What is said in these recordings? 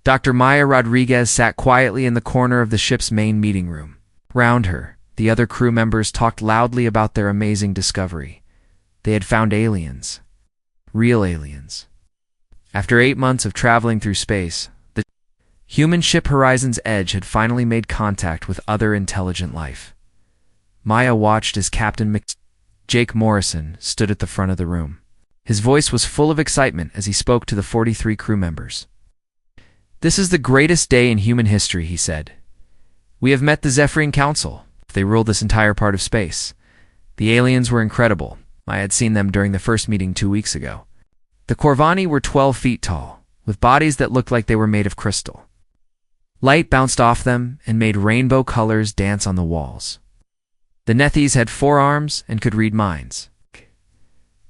Dr. Maya Rodriguez sat quietly in the corner of the ship's main meeting room. Round her, the other crew members talked loudly about their amazing discovery. They had found aliens. Real aliens. After 8 months of traveling through space, the human ship Horizon's Edge had finally made contact with other intelligent life. Maya watched as Captain Jake Morrison stood at the front of the room. His voice was full of excitement as he spoke to the 43 crew members. "This is the greatest day in human history," he said. "We have met the Zephyrian Council. They ruled this entire part of space. The aliens were incredible. I had seen them during the first meeting 2 weeks ago. The Corvani were 12 feet tall, with bodies that looked like they were made of crystal. Light bounced off them and made rainbow colors dance on the walls. The Nethys had 4 arms and could read minds.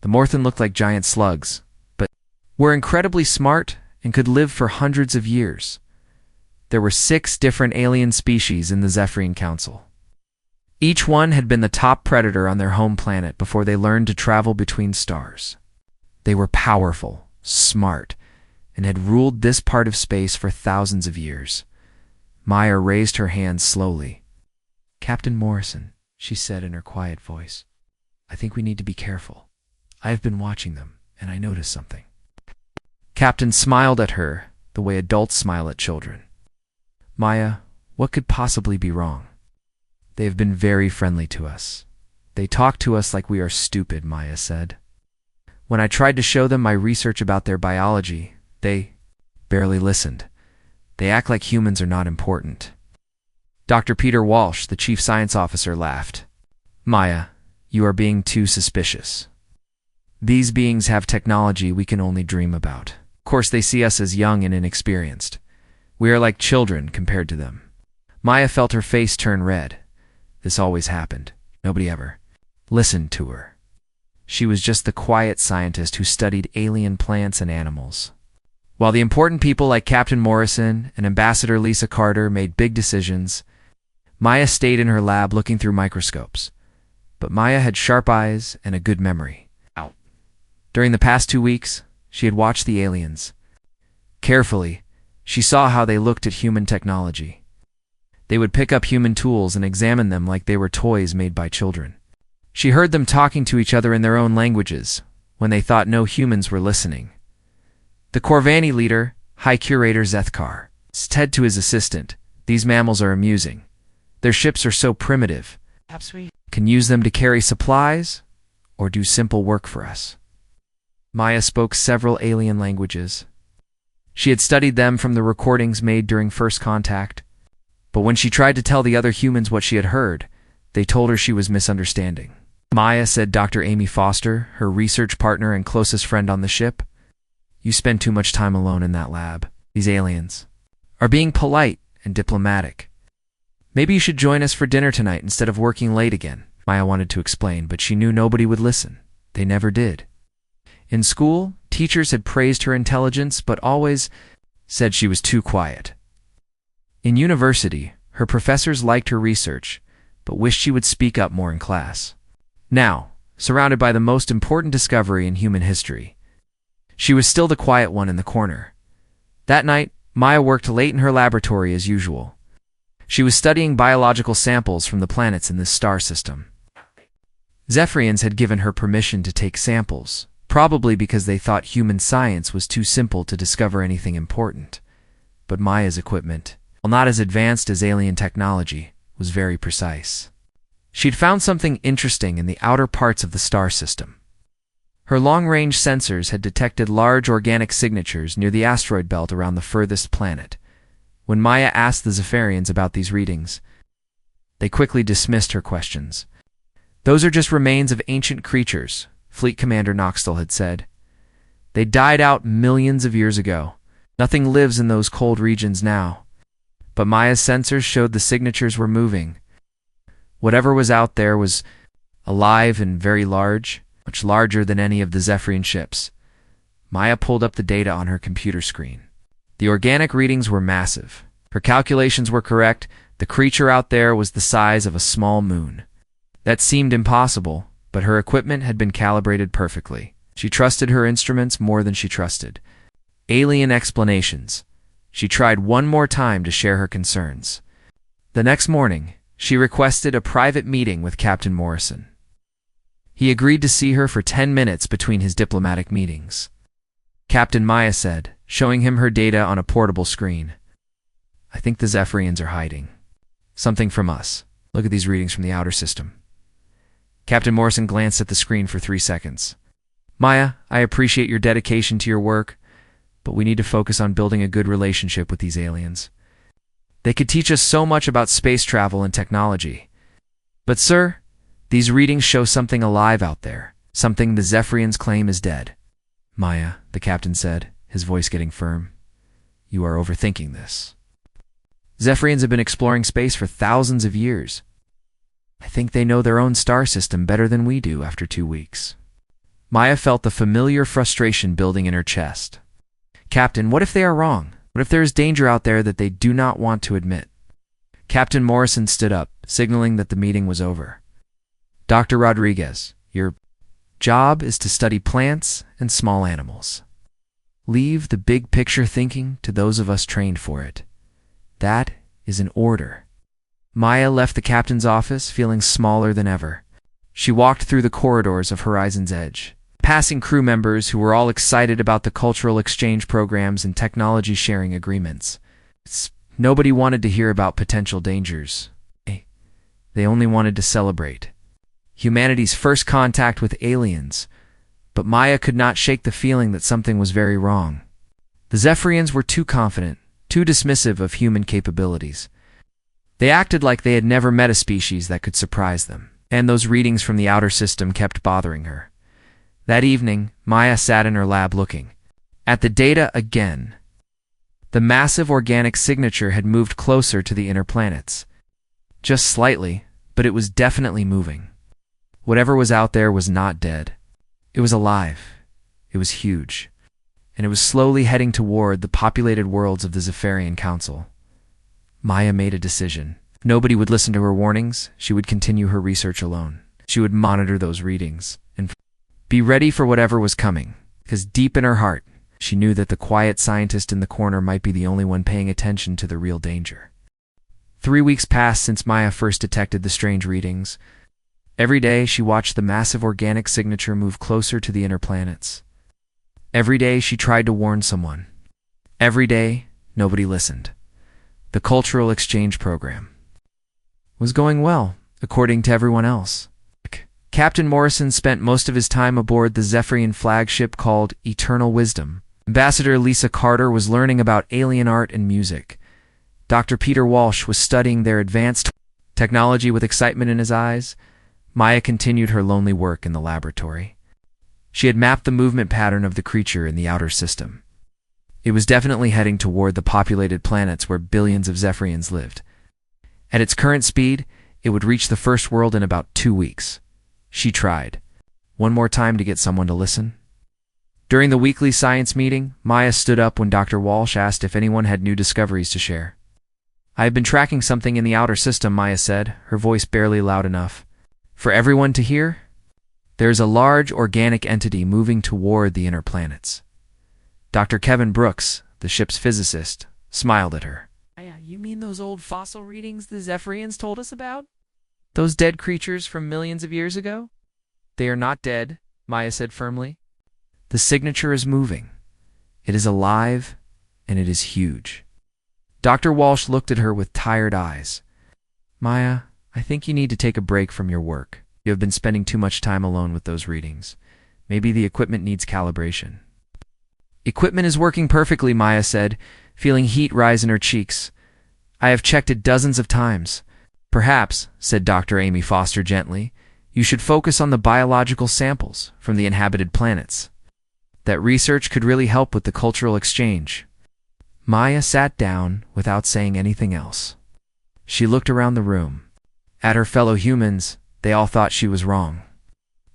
The Morthan looked like giant slugs, but were incredibly smart and could live for hundreds of years. There were 6 different alien species in the Zephyrian Council. Each one had been the top predator on their home planet before they learned to travel between stars. They were powerful, smart, and had ruled this part of space for thousands of years. Maya raised her hand slowly. "Captain Morrison," she said in her quiet voice, "I think we need to be careful. I have been watching them, and I noticed something." Captain smiled at her, the way adults smile at children. "Maya, what could possibly be wrong? They have been very friendly to us. They talk to us like we are stupid," Maya said. "When I tried to show them my research about their biology, they barely listened. They act like humans are not important." Dr. Peter Walsh, the chief science officer, laughed. "Maya, you are being too suspicious. These beings have technology we can only dream about. Of course, they see us as young and inexperienced. We are like children compared to them." Maya felt her face turn red. This always happened. Nobody ever listened to her. She was just the quiet scientist who studied alien plants and animals. While the important people like Captain Morrison and Ambassador Lisa Carter made big decisions, Maya stayed in her lab looking through microscopes. But Maya had sharp eyes and a good memory. During the past 2 weeks, she had watched the aliens. Carefully, she saw how they looked at human technology. They would pick up human tools and examine them like they were toys made by children. She heard them talking to each other in their own languages when they thought no humans were listening. The Corvani leader, High Curator Zethkar, said to his assistant, "These mammals are amusing. Their ships are so primitive. Perhaps we can use them to carry supplies or do simple work for us." Maya spoke several alien languages. She had studied them from the recordings made during first contact. But when she tried to tell the other humans what she had heard, they told her she was misunderstanding. "Maya," said Dr. Amy Foster, her research partner and closest friend on the ship, "you spend too much time alone in that lab. These aliens are being polite and diplomatic. Maybe you should join us for dinner tonight instead of working late again." Maya wanted to explain, but she knew nobody would listen. They never did. In school, teachers had praised her intelligence but always said she was too quiet. In university, her professors liked her research, but wished she would speak up more in class. Now, surrounded by the most important discovery in human history, she was still the quiet one in the corner. That night, Maya worked late in her laboratory as usual. She was studying biological samples from the planets in this star system. Zephyrians had given her permission to take samples, probably because they thought human science was too simple to discover anything important. But Maya's equipment, while not as advanced as alien technology, was very precise. She'd found something interesting in the outer parts of the star system. Her long-range sensors had detected large organic signatures near the asteroid belt around the furthest planet. When Maya asked the Zephyrians about these readings, they quickly dismissed her questions. "Those are just remains of ancient creatures," Fleet Commander Knoxtel had said. "They died out millions of years ago. Nothing lives in those cold regions now." But Maya's sensors showed the signatures were moving. Whatever was out there was alive and very large, much larger than any of the Zephyrian ships. Maya pulled up the data on her computer screen. The organic readings were massive. Her calculations were correct. The creature out there was the size of a small moon. That seemed impossible, but her equipment had been calibrated perfectly. She trusted her instruments more than she trusted alien explanations. She tried one more time to share her concerns. The next morning, she requested a private meeting with Captain Morrison. He agreed to see her for 10 minutes between his diplomatic meetings. Captain Maya said, showing him her data on a portable screen. I think the Zephyrians are hiding something from us. Look at these readings from the outer system. Captain Morrison glanced at the screen for 3 seconds. Maya, I appreciate your dedication to your work, but we need to focus on building a good relationship with these aliens. They could teach us so much about space travel and technology. But sir, these readings show something alive out there, something the Zephyrians claim is dead. Maya, the captain said, his voice getting firm, you are overthinking this. Zephyrians have been exploring space for thousands of years. I think they know their own star system better than we do after 2 weeks. Maya felt the familiar frustration building in her chest. Captain, what if they are wrong? What if there is danger out there that they do not want to admit? Captain Morrison stood up, signaling that the meeting was over. Dr. Rodriguez, your job is to study plants and small animals. Leave the big picture thinking to those of us trained for it. That is an order. Maya left the captain's office feeling smaller than ever. She walked through the corridors of Horizon's Edge, passing crew members who were all excited about the cultural exchange programs and technology sharing agreements. Nobody wanted to hear about potential dangers. They only wanted to celebrate humanity's first contact with aliens, but Maya could not shake the feeling that something was very wrong. The Zephyrians were too confident, too dismissive of human capabilities. They acted like they had never met a species that could surprise them, and those readings from the outer system kept bothering her. That evening, Maya sat in her lab looking at the data again. The massive organic signature had moved closer to the inner planets. Just slightly, but it was definitely moving. Whatever was out there was not dead. It was alive. It was huge. And it was slowly heading toward the populated worlds of the Zephyrian Council. Maya made a decision. Nobody would listen to her warnings. She would continue her research alone. She would monitor those readings and be ready for whatever was coming, because deep in her heart, she knew that the quiet scientist in the corner might be the only one paying attention to the real danger. 3 weeks passed since Maya first detected the strange readings. Every day, she watched the massive organic signature move closer to the inner planets. Every day, she tried to warn someone. Every day, nobody listened. The cultural exchange program was going well, according to everyone else. Captain Morrison spent most of his time aboard the Zephyrian flagship called Eternal Wisdom. Ambassador Lisa Carter was learning about alien art and music. Dr. Peter Walsh was studying their advanced technology with excitement in his eyes. Maya continued her lonely work in the laboratory. She had mapped the movement pattern of the creature in the outer system. It was definitely heading toward the populated planets where billions of Zephyrians lived. At its current speed, it would reach the first world in about 2 weeks. She tried one more time to get someone to listen. During the weekly science meeting, Maya stood up when Dr. Walsh asked if anyone had new discoveries to share. I have been tracking something in the outer system, Maya said, her voice barely loud enough for everyone to hear. There is a large organic entity moving toward the inner planets. Dr. Kevin Brooks, the ship's physicist, smiled at her. You mean those old fossil readings the Zephyrians told us about? Those dead creatures from millions of years ago? They are not dead, Maya said firmly. The signature is moving. It is alive, and it is huge. Dr. Walsh looked at her with tired eyes. Maya, I think you need to take a break from your work. You have been spending too much time alone with those readings. Maybe the equipment needs calibration. Equipment is working perfectly, Maya said, feeling heat rise in her cheeks. I have checked it dozens of times. Perhaps, said Dr. Amy Foster gently, you should focus on the biological samples from the inhabited planets. That research could really help with the cultural exchange. Maya sat down without saying anything else. She looked around the room. At her fellow humans, they all thought she was wrong.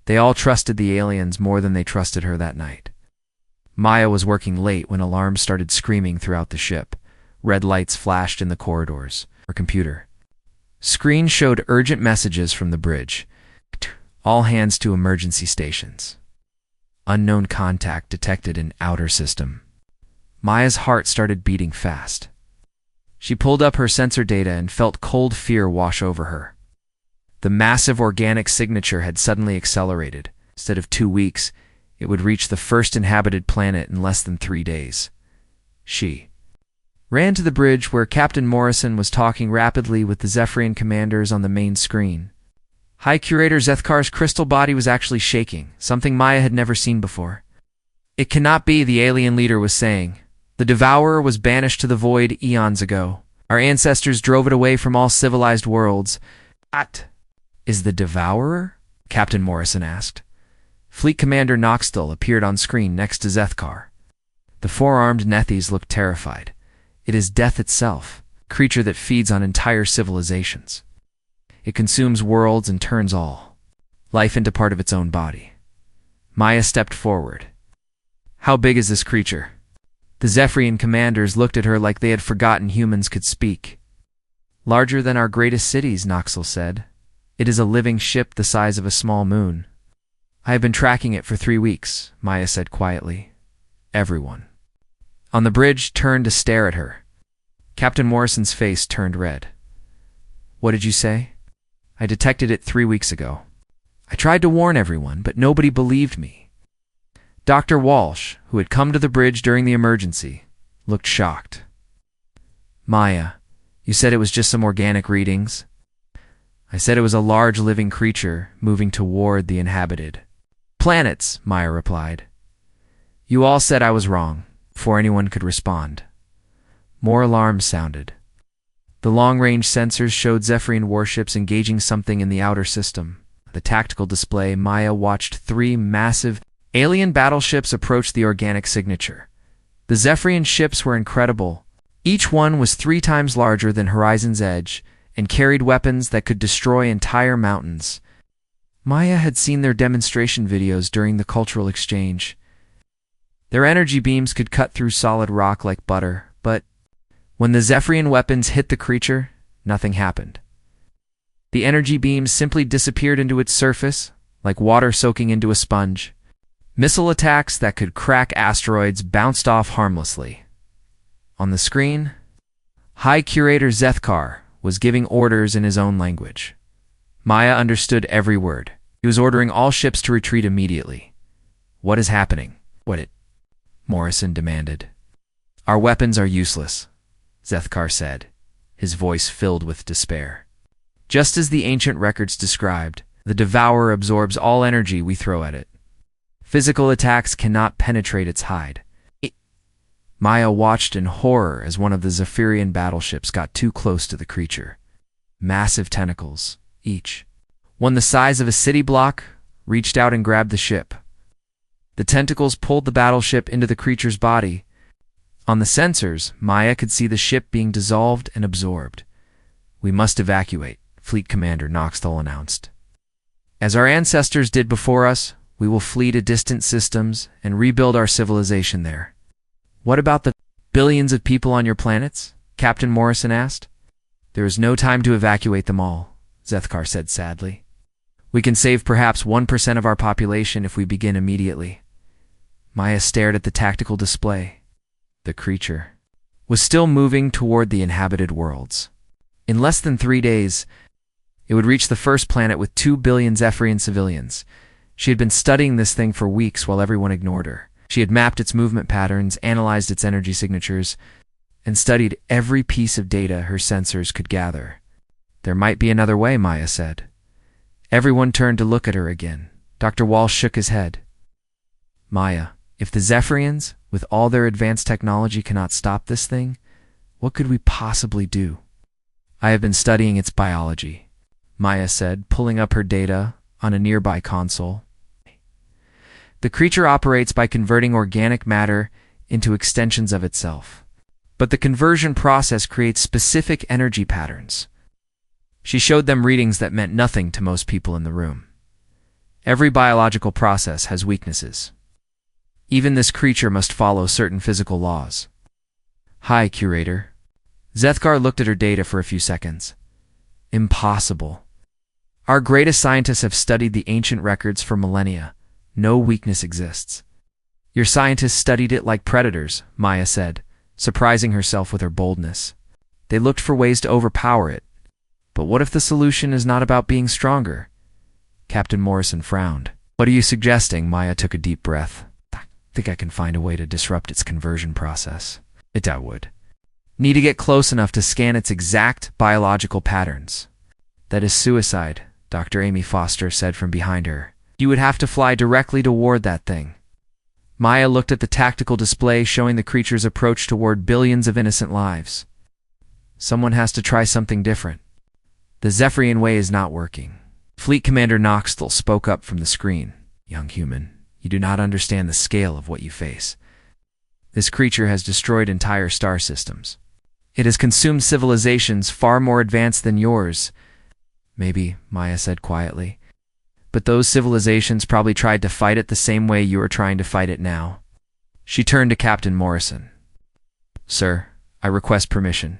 They all trusted the aliens more than they trusted her that night. Maya was working late when alarms started screaming throughout the ship. Red lights flashed in the corridors. Her computer screen showed urgent messages from the bridge. All hands to emergency stations. Unknown contact detected in outer system. Maya's heart started beating fast. She pulled up her sensor data and felt cold fear wash over her. The massive organic signature had suddenly accelerated. Instead of 2 weeks, it would reach the first inhabited planet in less than 3 days. She ran to the bridge where Captain Morrison was talking rapidly with the Zephyrian commanders on the main screen. High Curator Zethkar's crystal body was actually shaking, something Maya had never seen before. "It cannot be," the alien leader was saying. "The Devourer was banished to the void eons ago. Our ancestors drove it away from all civilized worlds." "What is the Devourer?" Captain Morrison asked. Fleet Commander Noxtel appeared on screen next to Zethkar. The four-armed Nethes looked terrified. "It is death itself, a creature that feeds on entire civilizations. It consumes worlds and turns all life into part of its own body." Maya stepped forward. "How big is this creature?" The Zephyrian commanders looked at her like they had forgotten humans could speak. "Larger than our greatest cities," Noxel said. "It is a living ship the size of a small moon." "I have been tracking it for 3 weeks," Maya said quietly. Everyone on the bridge turned to stare at her. Captain Morrison's face turned red. "What did you say?" "I detected it 3 weeks ago. I tried to warn everyone, but nobody believed me." Dr. Walsh, who had come to the bridge during the emergency, looked shocked. "Maya, you said it was just some organic readings?" "I said it was a large living creature moving toward the inhabited planets," Maya replied. "You all said I was wrong," before anyone could respond. More alarms sounded. The long-range sensors showed Zephyrian warships engaging something in the outer system. The tactical display, Maya watched 3 massive alien battleships approach the organic signature. The Zephyrian ships were incredible. Each one was 3 times larger than Horizon's Edge and carried weapons that could destroy entire mountains. Maya had seen their demonstration videos during the cultural exchange. Their energy beams could cut through solid rock like butter, but when the Zephyrian weapons hit the creature, nothing happened. The energy beams simply disappeared into its surface, like water soaking into a sponge. Missile attacks that could crack asteroids bounced off harmlessly. On the screen, High Curator Zethkar was giving orders in his own language. Maya understood every word. He was ordering all ships to retreat immediately. "What is happening?" Morrison demanded. "Our weapons are useless," Zethkar said, his voice filled with despair. "Just as the ancient records described, the Devourer absorbs all energy we throw at it. Physical attacks cannot penetrate its hide." Maya watched in horror as one of the Zephyrian battleships got too close to the creature. Massive tentacles, each one the size of a city block, reached out and grabbed the ship. The tentacles pulled the battleship into the creature's body. On the sensors, Maya could see the ship being dissolved and absorbed. "We must evacuate," Fleet Commander Noxtel announced. "As our ancestors did before us, we will flee to distant systems and rebuild our civilization there." "What about the billions of people on your planets?" Captain Morrison asked. "There is no time to evacuate them all," Zethkar said sadly. "We can save perhaps 1% of our population if we begin immediately." Maya stared at the tactical display. The creature was still moving toward the inhabited worlds. In less than 3 days, it would reach the first planet with 2 billion Zephyrian civilians. She had been studying this thing for weeks while everyone ignored her. She had mapped its movement patterns, analyzed its energy signatures, and studied every piece of data her sensors could gather. "There might be another way," Maya said. Everyone turned to look at her again. Dr. Walsh shook his head. "Maya, if the Zephyrians, with all their advanced technology, cannot stop this thing, what could we possibly do?" "I have been studying its biology," Maya said, pulling up her data on a nearby console. "The creature operates by converting organic matter into extensions of itself. But the conversion process creates specific energy patterns." She showed them readings that meant nothing to most people in the room. "Every biological process has weaknesses. Even this creature must follow certain physical laws." "Hi, Curator." Zethkar looked at her data for a few seconds. "Impossible. Our greatest scientists have studied the ancient records for millennia. No weakness exists." Your scientists studied it like predators, Maya said, surprising herself with her boldness. They looked for ways to overpower it. But what if the solution is not about being stronger? Captain Morrison frowned. What are you suggesting? Maya took a deep breath. I think I can find a way to disrupt its conversion process. I would. Need to get close enough to scan its exact biological patterns. That is suicide, Dr. Amy Foster said from behind her. You would have to fly directly toward that thing. Maya looked at the tactical display showing the creature's approach toward billions of innocent lives. Someone has to try something different. The Zephyrian way is not working. Fleet Commander Knoxville spoke up from the screen. Young human, you do not understand the scale of what you face. This creature has destroyed entire star systems. It has consumed civilizations far more advanced than yours. Maybe, Maya said quietly. But those civilizations probably tried to fight it the same way you are trying to fight it now. She turned to Captain Morrison. Sir, I request permission.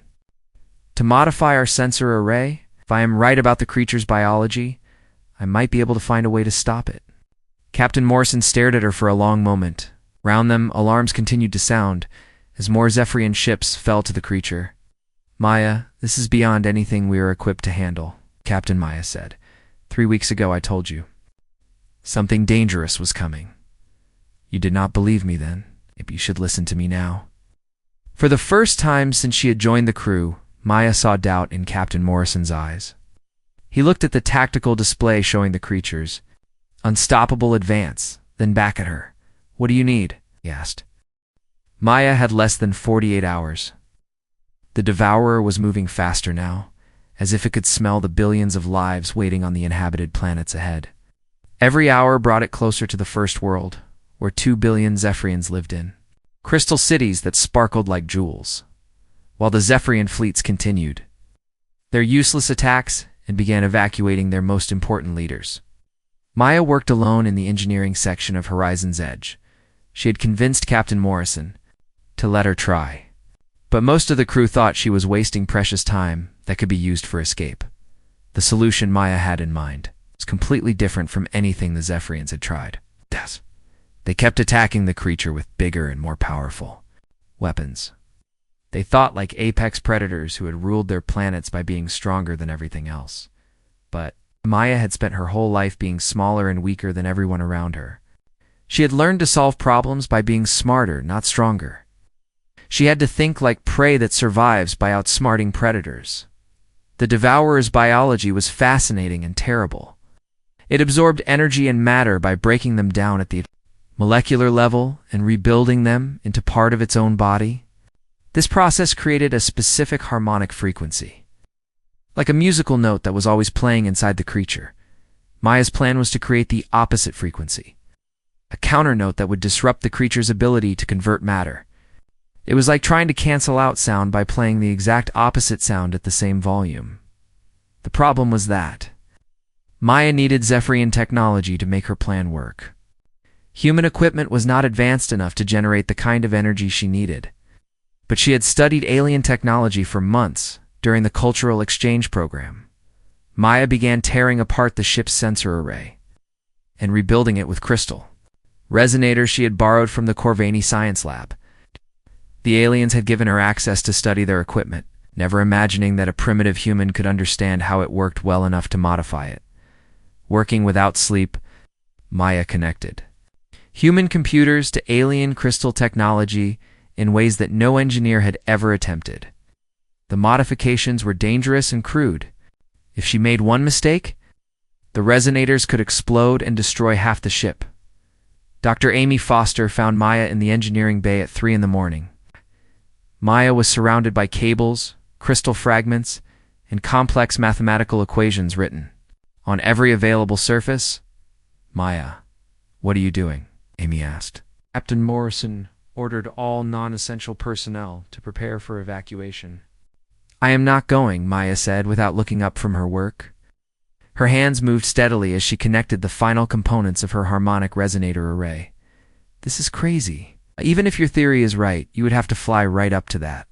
To modify our sensor array, if I am right about the creature's biology, I might be able to find a way to stop it. Captain Morrison stared at her for a long moment. Round them, alarms continued to sound, as more Zephyrian ships fell to the creature. Maya, this is beyond anything we are equipped to handle, Captain Maya said. 3 weeks ago I told you. Something dangerous was coming. You did not believe me then. Maybe you should listen to me now. For the first time since she had joined the crew, Maya saw doubt in Captain Morrison's eyes. He looked at the tactical display showing the creatures. Unstoppable advance, then back at her. What do you need? He asked. Maya had less than 48 hours. The Devourer was moving faster now, as if it could smell the billions of lives waiting on the inhabited planets ahead. Every hour brought it closer to the first world, where 2 billion Zephyrians lived in. Crystal cities that sparkled like jewels, while the Zephyrian fleets continued their useless attacks and began evacuating their most important leaders. Maya worked alone in the engineering section of Horizon's Edge. She had convinced Captain Morrison to let her try, but most of the crew thought she was wasting precious time that could be used for escape. The solution Maya had in mind was completely different from anything the Zephyrians had tried. They kept attacking the creature with bigger and more powerful weapons. They thought like apex predators who had ruled their planets by being stronger than everything else. But Maya had spent her whole life being smaller and weaker than everyone around her. She had learned to solve problems by being smarter, not stronger. She had to think like prey that survives by outsmarting predators. The Devourer's biology was fascinating and terrible. It absorbed energy and matter by breaking them down at the molecular level and rebuilding them into part of its own body. This process created a specific harmonic frequency, like a musical note that was always playing inside the creature. Maya's plan was to create the opposite frequency, a counter note that would disrupt the creature's ability to convert matter. It was like trying to cancel out sound by playing the exact opposite sound at the same volume. The problem was that Maya needed Zephyrian technology to make her plan work. Human equipment was not advanced enough to generate the kind of energy she needed. But she had studied alien technology for months during the cultural exchange program. Maya began tearing apart the ship's sensor array and rebuilding it with crystal resonators she had borrowed from the Corvani science lab. The aliens had given her access to study their equipment, never imagining that a primitive human could understand how it worked well enough to modify it. Working without sleep, Maya connected human computers to alien crystal technology in ways that no engineer had ever attempted. The modifications were dangerous and crude. If she made one mistake, the resonators could explode and destroy half the ship. Dr. Amy Foster found Maya in the engineering bay at 3 in the morning. Maya was surrounded by cables, crystal fragments, and complex mathematical equations written on every available surface. Maya, what are you doing? Amy asked. Captain Morrison ordered all non-essential personnel to prepare for evacuation. I am not going, Maya said without looking up from her work. Her hands moved steadily as she connected the final components of her harmonic resonator array. This is crazy. Even if your theory is right, you would have to fly right up to that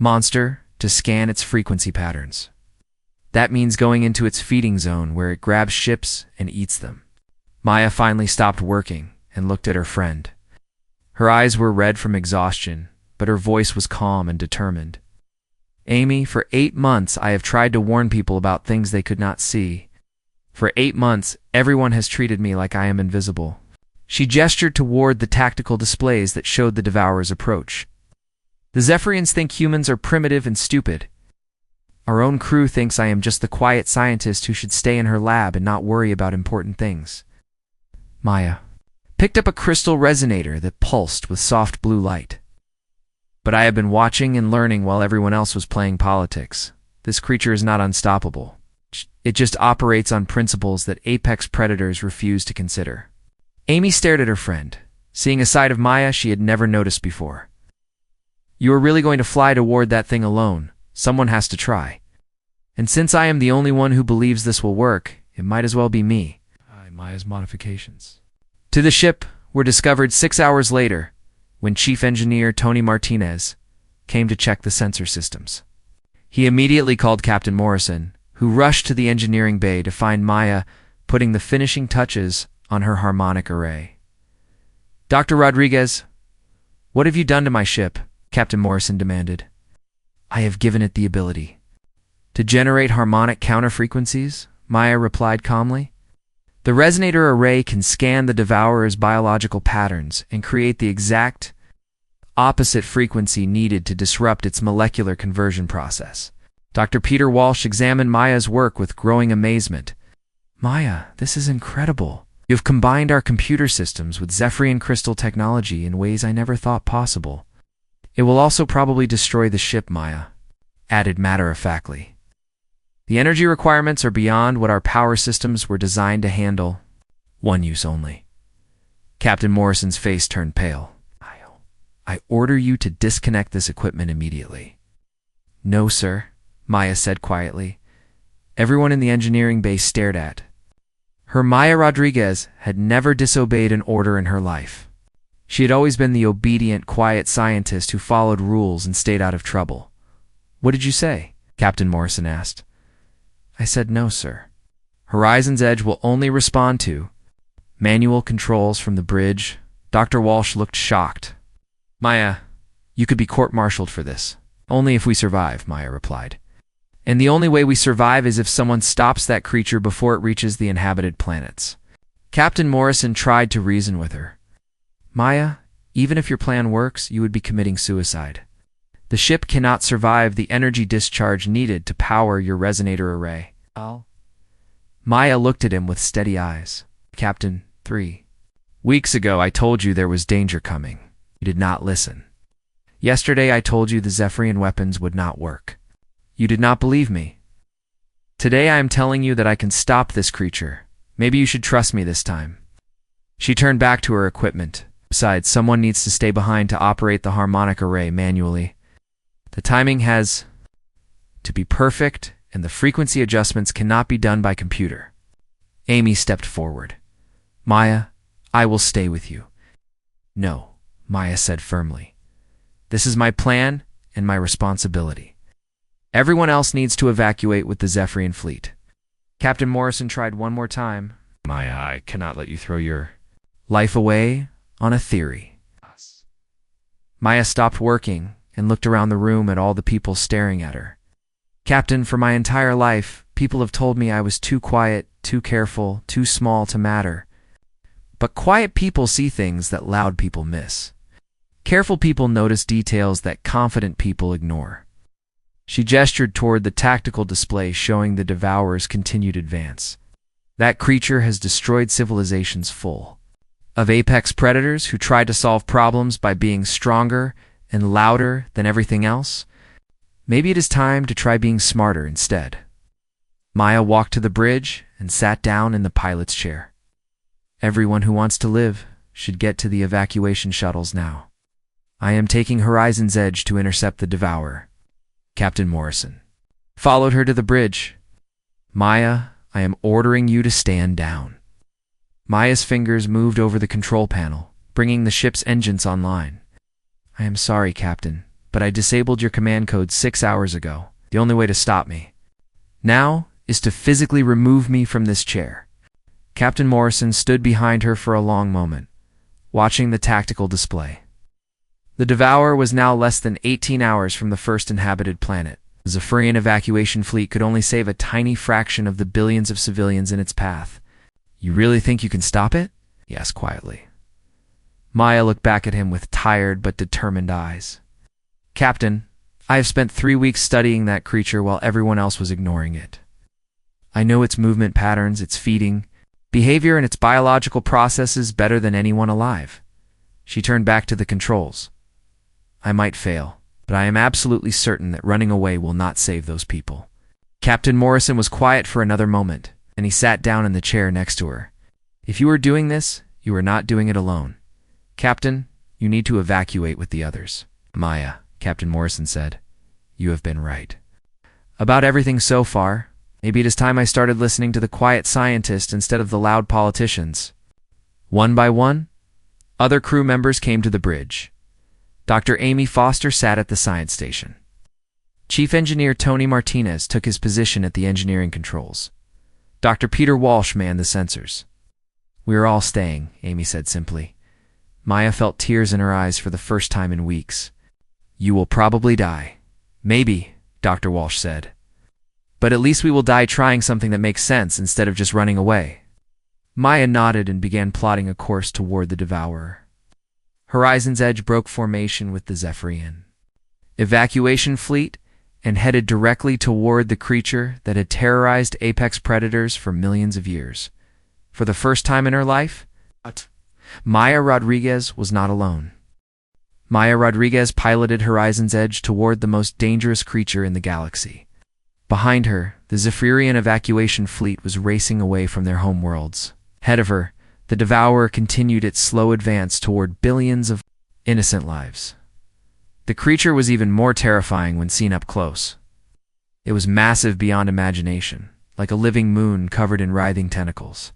monster to scan its frequency patterns. That means going into its feeding zone where it grabs ships and eats them. Maya finally stopped working and looked at her friend. Her eyes were red from exhaustion, but her voice was calm and determined. Amy, for 8 months I have tried to warn people about things they could not see. For 8 months, everyone has treated me like I am invisible. She gestured toward the tactical displays that showed the Devourer's approach. The Zephyrians think humans are primitive and stupid. Our own crew thinks I am just the quiet scientist who should stay in her lab and not worry about important things. Maya picked up a crystal resonator that pulsed with soft blue light. But I have been watching and learning while everyone else was playing politics. This creature is not unstoppable. It just operates on principles that apex predators refuse to consider. Amy stared at her friend, seeing a side of Maya she had never noticed before. You are really going to fly toward that thing alone. Someone has to try. And since I am the only one who believes this will work, it might as well be me. Maya's modifications to the ship were discovered 6 hours later, when Chief Engineer Tony Martinez came to check the sensor systems. He immediately called Captain Morrison, who rushed to the engineering bay to find Maya putting the finishing touches on her harmonic array. Dr. Rodriguez, what have you done to my ship? Captain Morrison demanded. I have given it the ability to generate harmonic counterfrequencies, Maya replied calmly. The resonator array can scan the Devourer's biological patterns and create the exact opposite frequency needed to disrupt its molecular conversion process. Dr. Peter Walsh examined Maya's work with growing amazement. Maya, this is incredible. You have combined our computer systems with Zephyrian crystal technology in ways I never thought possible. It will also probably destroy the ship, Maya added matter-of-factly. The energy requirements are beyond what our power systems were designed to handle. One use only. Captain Morrison's face turned pale. I order you to disconnect this equipment immediately. No, sir, Maya said quietly. Everyone in the engineering base stared at her. Maya Rodriguez had never disobeyed an order in her life. She had always been the obedient, quiet scientist who followed rules and stayed out of trouble. What did you say? Captain Morrison asked. I said no, sir. Horizon's Edge will only respond to manual controls from the bridge. Dr. Walsh looked shocked. Maya, you could be court-martialed for this. Only if we survive, Maya replied. And the only way we survive is if someone stops that creature before it reaches the inhabited planets. Captain Morrison tried to reason with her. Maya, even if your plan works, you would be committing suicide. The ship cannot survive the energy discharge needed to power your resonator array. Maya looked at him with steady eyes. Captain, 3 weeks ago I told you there was danger coming. You did not listen. Yesterday I told you the Zephyrian weapons would not work. You did not believe me. Today I am telling you that I can stop this creature. Maybe you should trust me this time. She turned back to her equipment. Besides, someone needs to stay behind to operate the harmonic array manually. The timing has to be perfect, and the frequency adjustments cannot be done by computer. Amy stepped forward. Maya, I will stay with you. No, Maya said firmly. This is my plan and my responsibility. Everyone else needs to evacuate with the Zephyrian fleet. Captain Morrison tried one more time. Maya, I cannot let you throw your life away on a theory. Maya stopped working and looked around the room at all the people staring at her. Captain, for my entire life, people have told me I was too quiet, too careful, too small to matter. But quiet people see things that loud people miss. Careful people notice details that confident people ignore. She gestured toward the tactical display showing the Devourer's continued advance. That creature has destroyed civilizations full of apex predators who tried to solve problems by being stronger and louder than everything else. Maybe it is time to try being smarter instead. Maya walked to the bridge and sat down in the pilot's chair. Everyone who wants to live should get to the evacuation shuttles now. I am taking Horizon's Edge to intercept the Devourer. Captain Morrison followed her to the bridge. Maya, I am ordering you to stand down. Maya's fingers moved over the control panel, bringing the ship's engines online. I am sorry, Captain, but I disabled your command code 6 hours ago. The only way to stop me now is to physically remove me from this chair. Captain Morrison stood behind her for a long moment, watching the tactical display. The Devourer was now less than 18 hours from the first inhabited planet. The Zephyrian evacuation fleet could only save a tiny fraction of the billions of civilians in its path. "You really think you can stop it?" he asked quietly. Maya looked back at him with tired but determined eyes. "Captain, I have spent 3 weeks studying that creature while everyone else was ignoring it. I know its movement patterns, its feeding, behavior, and its biological processes better than anyone alive." She turned back to the controls. "I might fail, but I am absolutely certain that running away will not save those people." Captain Morrison was quiet for another moment, and he sat down in the chair next to her. "If you are doing this, you are not doing it alone. Captain, you need to evacuate with the others." "Maya," Captain Morrison said, "you have been right about everything so far. Maybe it is time I started listening to the quiet scientists instead of the loud politicians." One by one, other crew members came to the bridge. Dr. Amy Foster sat at the science station. Chief Engineer Tony Martinez took his position at the engineering controls. Dr. Peter Walsh manned the sensors. "We are all staying," Amy said simply. Maya felt tears in her eyes for the first time in weeks. "You will probably die." "Maybe," Dr. Walsh said. "But at least we will die trying something that makes sense instead of just running away." Maya nodded and began plotting a course toward the Devourer. Horizon's Edge broke formation with the Zephyrian evacuation fleet and headed directly toward the creature that had terrorized apex predators for millions of years. For the first time in her life, Maya Rodriguez was not alone. Maya Rodriguez piloted Horizon's Edge toward the most dangerous creature in the galaxy. Behind her, the Zephyrian evacuation fleet was racing away from their homeworlds. Ahead of her, the Devourer continued its slow advance toward billions of innocent lives. The creature was even more terrifying when seen up close. It was massive beyond imagination, like a living moon covered in writhing tentacles.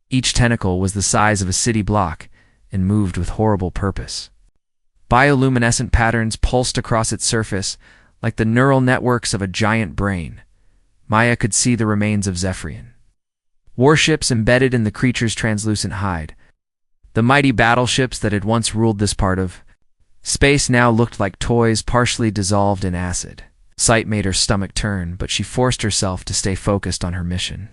Each tentacle was the size of a city block and moved with horrible purpose. Bioluminescent patterns pulsed across its surface like the neural networks of a giant brain. Maya could see the remains of Zephyrian warships embedded in the creature's translucent hide. The mighty battleships that had once ruled this part of space now looked like toys partially dissolved in acid. Sight made her stomach turn, but she forced herself to stay focused on her mission.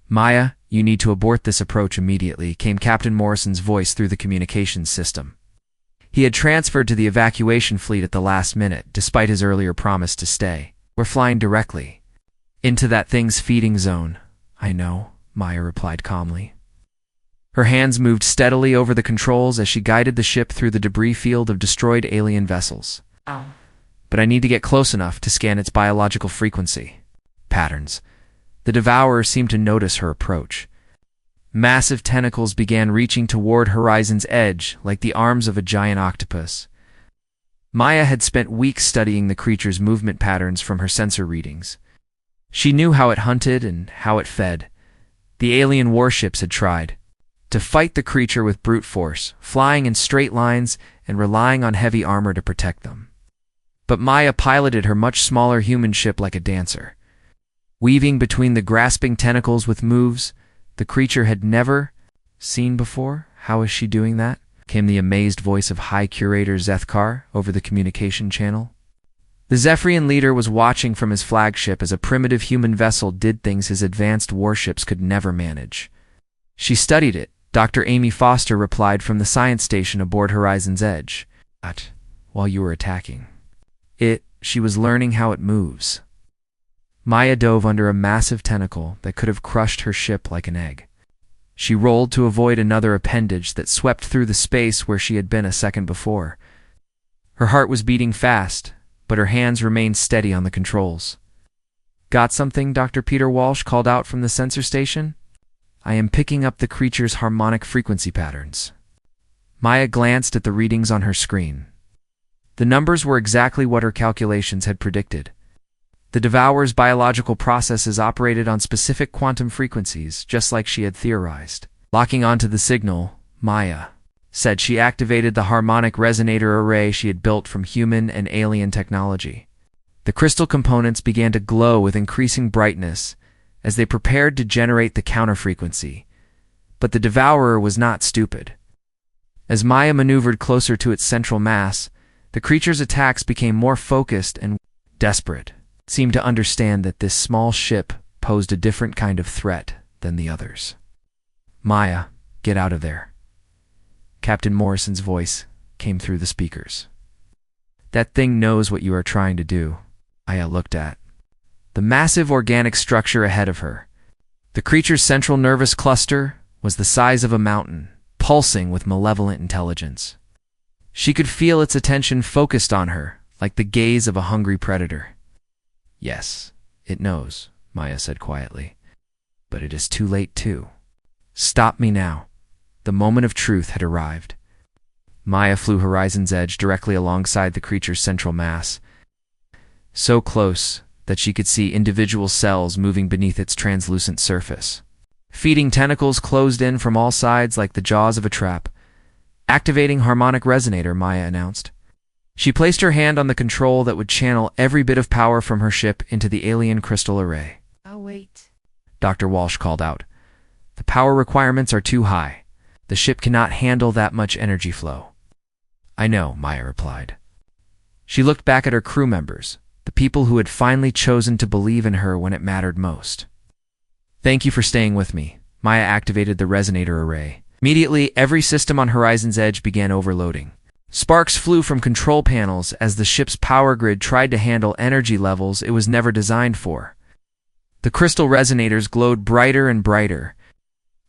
"Maya, you need to abort this approach immediately," came Captain Morrison's voice through the communications system. He had transferred to the evacuation fleet at the last minute, despite his earlier promise to stay. "We're flying directly into that thing's feeding zone." "I know," Maya replied calmly. Her hands moved steadily over the controls as she guided the ship through the debris field of destroyed alien vessels. "But I need to get close enough to scan its biological frequency patterns." The Devourer seemed to notice her approach. Massive tentacles began reaching toward Horizon's Edge like the arms of a giant octopus. Maya had spent weeks studying the creature's movement patterns from her sensor readings. She knew how it hunted and how it fed. The alien warships had tried to fight the creature with brute force, flying in straight lines and relying on heavy armor to protect them. But Maya piloted her much smaller human ship like a dancer, weaving between the grasping tentacles with moves the creature had never seen before. "How is she doing that?" came the amazed voice of High Curator Zethkar over the communication channel. The Zephyrian leader was watching from his flagship as a primitive human vessel did things his advanced warships could never manage. "She studied it," Dr. Amy Foster replied from the science station aboard Horizon's Edge. "While you were attacking she was learning how it moves." Maya dove under a massive tentacle that could have crushed her ship like an egg. She rolled to avoid another appendage that swept through the space where she had been a second before. Her heart was beating fast, but her hands remained steady on the controls. "Got something?" Dr. Peter Walsh called out from the sensor station. "I am picking up the creature's harmonic frequency patterns." Maya glanced at the readings on her screen. The numbers were exactly what her calculations had predicted. The Devourer's biological processes operated on specific quantum frequencies, just like she had theorized. Locking onto the signal, Maya said she activated the harmonic resonator array she had built from human and alien technology. The crystal components began to glow with increasing brightness as they prepared to generate the counterfrequency. But the Devourer was not stupid. As Maya maneuvered closer to its central mass, The creature's attacks became more focused and desperate. It seemed to understand that this small ship posed a different kind of threat than the others. "Maya, get out of there." Captain Morrison's voice came through the speakers. "That thing knows what you are trying to do." Maya looked at the massive organic structure ahead of her. The creature's central nervous cluster was the size of a mountain, pulsing with malevolent intelligence. She could feel its attention focused on her, like the gaze of a hungry predator. "Yes, it knows," Maya said quietly. "But it is too late too. Stop me now." The moment of truth had arrived. Maya flew Horizon's Edge directly alongside the creature's central mass, so close that she could see individual cells moving beneath its translucent surface. Feeding tentacles closed in from all sides like the jaws of a trap. "Activating harmonic resonator," Maya announced. She placed her hand on the control that would channel every bit of power from her ship into the alien crystal array. "Oh, wait," Dr. Walsh called out. "The power requirements are too high. The ship cannot handle that much energy flow." "I know," Maya replied. She looked back at her crew members, the people who had finally chosen to believe in her when it mattered most. "Thank you for staying with me." Maya activated the resonator array. Immediately, every system on Horizon's Edge began overloading. Sparks flew from control panels as the ship's power grid tried to handle energy levels it was never designed for. The crystal resonators glowed brighter and brighter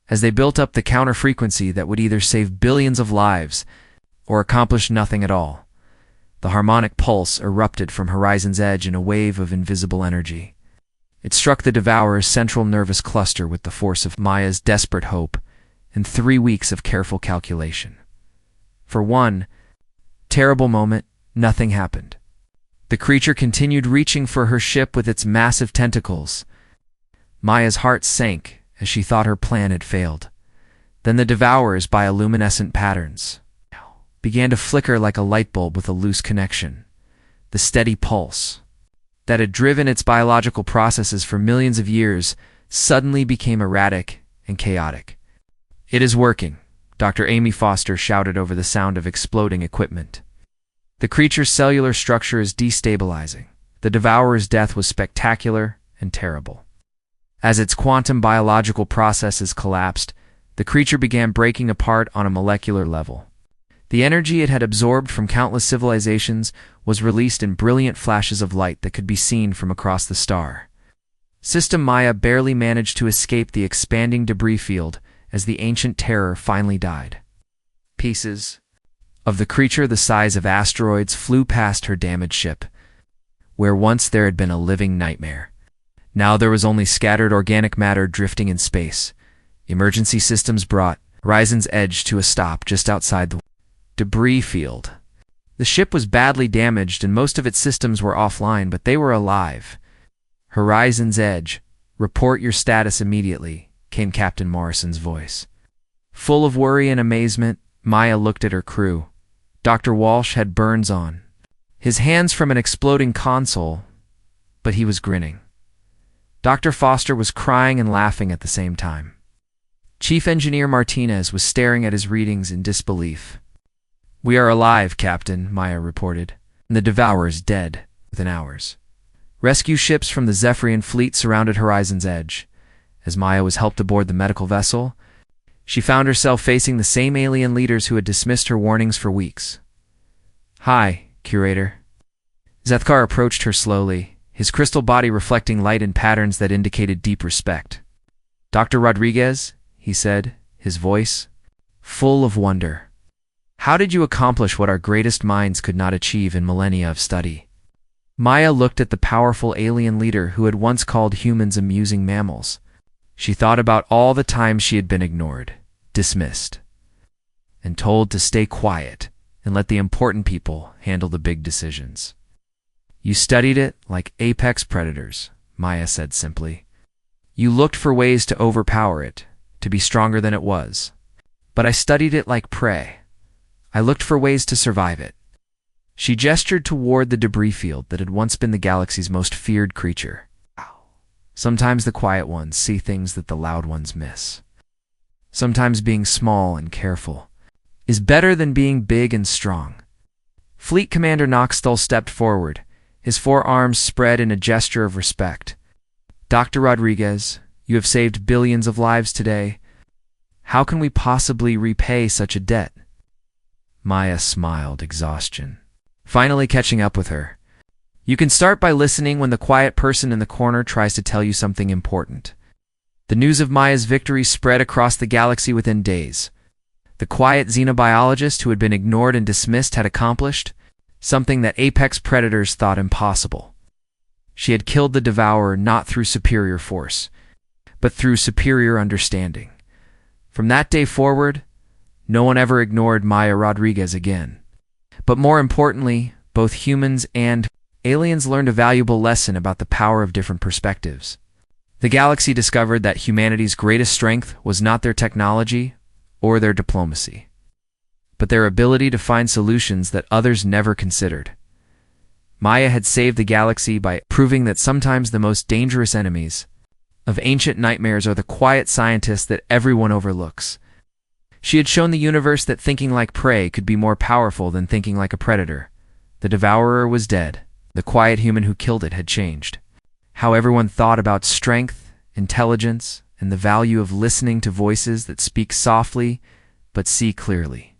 as they built up the counter-frequency that would either save billions of lives or accomplish nothing at all. The harmonic pulse erupted from Horizon's Edge in a wave of invisible energy. It struck the Devourer's central nervous cluster with the force of Maya's desperate hope and 3 weeks of careful calculation. For one terrible moment, nothing happened. The creature continued reaching for her ship with its massive tentacles. Maya's heart sank as she thought her plan had failed. Then the Devourer's bioluminescent patterns began to flicker like a light bulb with a loose connection. The steady pulse that had driven its biological processes for millions of years suddenly became erratic and chaotic. "It is working," Dr. Amy Foster shouted over the sound of exploding equipment. "The creature's cellular structure is destabilizing." The Devourer's death was spectacular and terrible. As its quantum biological processes collapsed, the creature began breaking apart on a molecular level. The energy it had absorbed from countless civilizations was released in brilliant flashes of light that could be seen from across the star. System Maya barely managed to escape the expanding debris field as the ancient terror finally died. Pieces of the creature the size of asteroids flew past her damaged ship, where once there had been a living nightmare. Now there was only scattered organic matter drifting in space. Emergency systems brought Horizon's Edge to a stop just outside the debris field. The ship was badly damaged and most of its systems were offline, but they were alive. "Horizon's Edge, report your status immediately," came Captain Morrison's voice. Full of worry and amazement, Maya looked at her crew. Dr. Walsh had burns on his hands from an exploding console, but he was grinning. Dr. Foster was crying and laughing at the same time. Chief Engineer Martinez was staring at his readings in disbelief. "We are alive, Captain," Maya reported, "and the Devourer is dead within hours." Rescue ships from the Zephyrian fleet surrounded Horizon's Edge. As Maya was helped aboard the medical vessel, she found herself facing the same alien leaders who had dismissed her warnings for weeks. "Hi, Curator." Zethkar approached her slowly, his crystal body reflecting light in patterns that indicated deep respect. "Dr. Rodriguez," he said, his voice full of wonder. "How did you accomplish what our greatest minds could not achieve in millennia of study?" Maya looked at the powerful alien leader who had once called humans amusing mammals. She thought about all the times she had been ignored, dismissed, and told to stay quiet and let the important people handle the big decisions. "You studied it like apex predators," Maya said simply. "You looked for ways to overpower it, to be stronger than it was. But I studied it like prey. I looked for ways to survive it." She gestured toward the debris field that had once been the galaxy's most feared creature. Sometimes the quiet ones see things that the loud ones miss. Sometimes being small and careful is better than being big and strong. Fleet Commander Knoxthull stepped forward, his forearms spread in a gesture of respect. Dr. Rodriguez, you have saved billions of lives today. How can we possibly repay such a debt? Maya smiled exhaustion, finally catching up with her. You can start by listening when the quiet person in the corner tries to tell you something important. The news of Maya's victory spread across the galaxy within days. The quiet xenobiologist who had been ignored and dismissed had accomplished something that apex predators thought impossible. She had killed the devourer not through superior force, but through superior understanding. From that day forward, no one ever ignored Maya Rodriguez again. But more importantly, both humans and aliens learned a valuable lesson about the power of different perspectives. The galaxy discovered that humanity's greatest strength was not their technology or their diplomacy, but their ability to find solutions that others never considered. Maya had saved the galaxy by proving that sometimes the most dangerous enemies of ancient nightmares are the quiet scientists that everyone overlooks. She had shown the universe that thinking like prey could be more powerful than thinking like a predator. The devourer was dead. The quiet human who killed it had changed. How everyone thought about strength, intelligence, and the value of listening to voices that speak softly but see clearly.